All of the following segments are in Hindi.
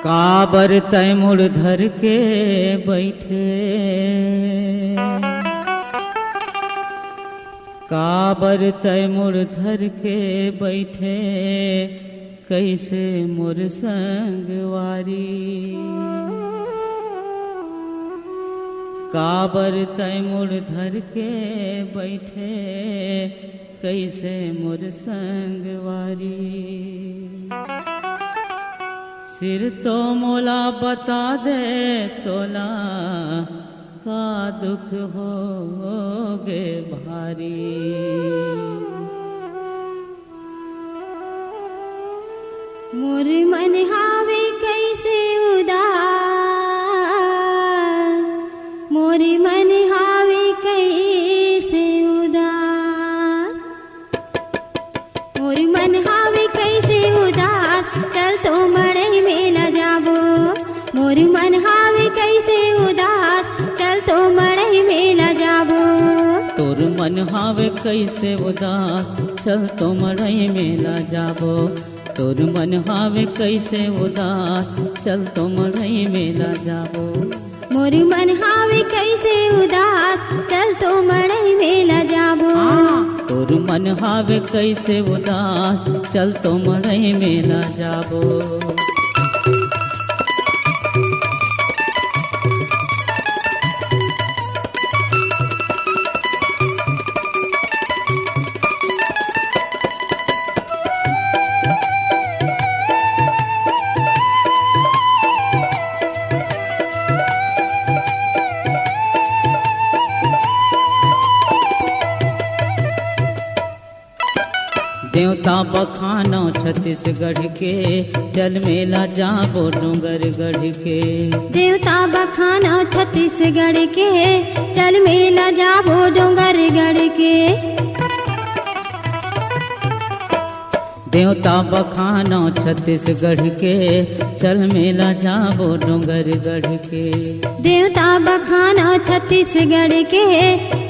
काबर तैमुर धर के बैठे, काबर तैमुर धर के बैठे, कैसे मोर संगवारी। काबर तैमुर धर के बैठे, कैसे मोर संगवारी। सिर तो मोला बता दे तोला, का दुख होगे भारी। मोर मन हावे कैसे उदास, मोर मन हावे कैसे उदास, मोर मन हावे कैसे उदास, चल तो मड़ई मेला जाबो। मोर मन हावे कैसे उदास, चल तो मड़ई मेला जाबो। तोर मन हावे कैसे उदास, चल तो मड़ई मेला जाबो। तोर मन हावे कैसे उदास, चल तो मड़ई मेला जाबो। मोर मन हावे कैसे उदास, चल तो मड़ई मेला जाबो। तोर मन हावे कैसे उदास, चल तो मड़ई मेला जाबो। देवता बखानो छत्तीसगढ़ के, चल मेला जाबो डूंगरगढ़ के। देवता बखानो छत्तीसगढ़ के, चल मेला जाबो डूंगरगढ़ के। देवता बखानो छत्तीसगढ़ के, चल मेला जाबो डूंगरगढ़ के। देवता बखानो छत्तीसगढ़ के,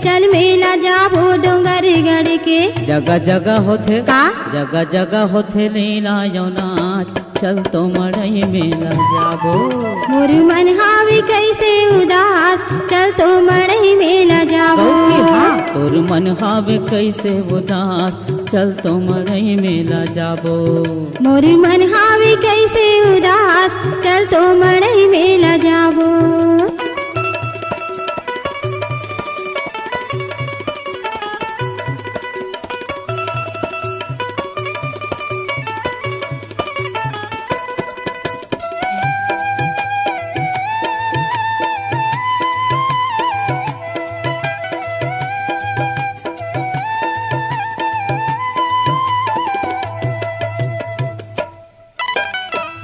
चल मेला जाबो डूंगरगढ़ के। जगह जगह होथे का जगह जगह होथे लीला यो नाच, चल तो मड़ई मेला जाबो। मोर मन हावे कैसे उदास, चल तो मड़ई मेला जाबो। तोर मन हावे कैसे उदास, चल तो मड़ई मेला जाबो। मोर मन हावे कैसे उदास, चल तो मड़ई मेला जाबो।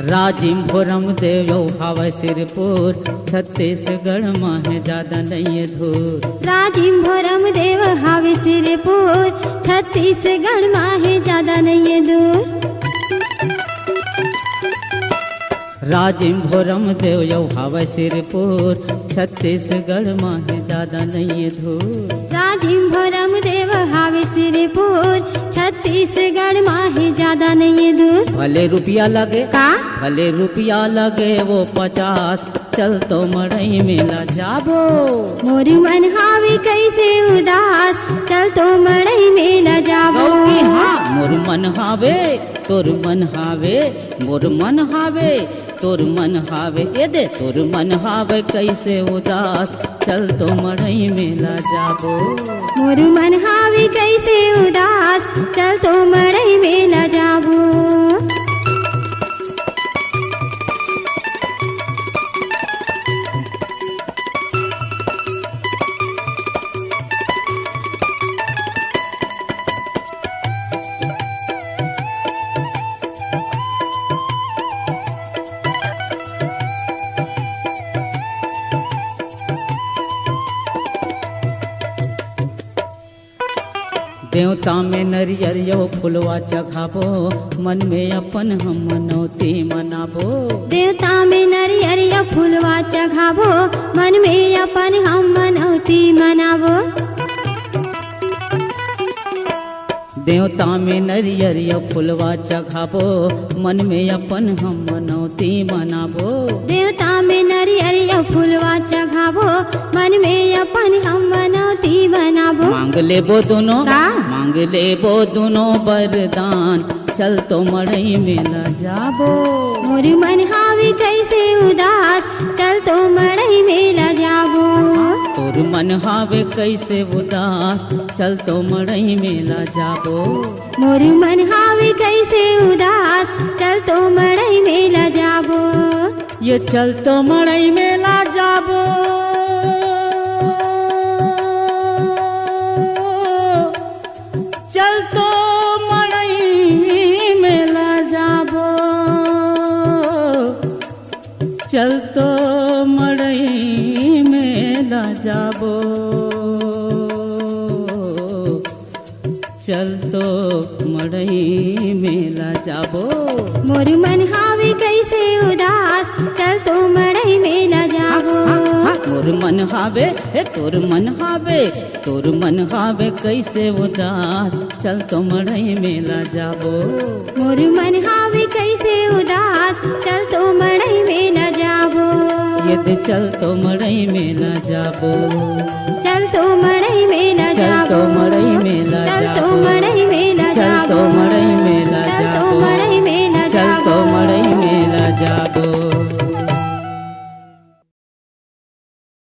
राजिमपुरम देव हावे सिरपुर, छत्तीसगढ़ में ज्यादा नहीं धूर। राजिमपुरम देव हावे सिरपुर, छत्तीसगढ़ माहे ज्यादा नहीं दूर। राजिमपुरम देव हावे सिरपुर, छत्तीसगढ़ में ज्यादा नहीं धूर। राजिमपुरम देव हावे सिरपुर, छत्तीसगढ़ माहे ज्यादा नहीं दूर। भले रुपया लगे का भले रुपया लगे वो 50, चल तो मड़ई मेला जाबो। मोर मन हावे कैसे उदास, चल तो मड़ई मेला जाबो। मोर मन हावे तोर मन हावे, मोर मन हावे तोर मन हावे, ये दे तोर मन हावे कैसे उदास, चल तो मड़ई मेला जाबो। मोर मन हावे कैसे उदास, चल तो मड़ई मेला जाबो। देवता में नरियर यो फुलवा चढ़ाबो, मन में अपन हम मनौती मनाबो। देवता में नरियर या फुलवा चढ़ाबो, मन में अपन हम मनौती मनाबो। देवता में नरियरिया फुलवा चघाबो, मन में अपन हम मनौती मनाबो। देवता में नरियर फुलवा चघाबो, मन में अपन हम मनौती बनाबो। मांग लेबो दोनों, का? मांग लेबो दोनों वरदान, चल तो मड़ई मेला जाबो। मोर मन हावे कैसे उदास, चल तो मड़ई मेला जाबो। तोर मन हावे कैसे उदास, चल तो मड़ई मेला जाबो। मोर मन हावे कैसे उदास, चल तो मड़ई मेला जाबो। ये चल तो मड़ई मेला जाबो। चल तो मड़ई मेला जाबो। चल तो मड़ई मेला जाबो। चल तो मड़ई मेला जाबो। मोर मन हावे कैसे उदास, चल तो मड़ई मेला जाबो। मोर मन हावे हे तोर मन हावे, तोर मन हावे कैसे उदास, चल तो मड़ई मेला जाबो। मोर मन हावे कैसे उदास, चल तो मड़ई मेला जाबो। यदि चल तो मड़ई मेला जाबो। चल तो मड़ई मेला चल जाबो। तो मड़ई मेला चल तो जाबो। मड़ई मेला चल तो जाबो। मड़ई मेला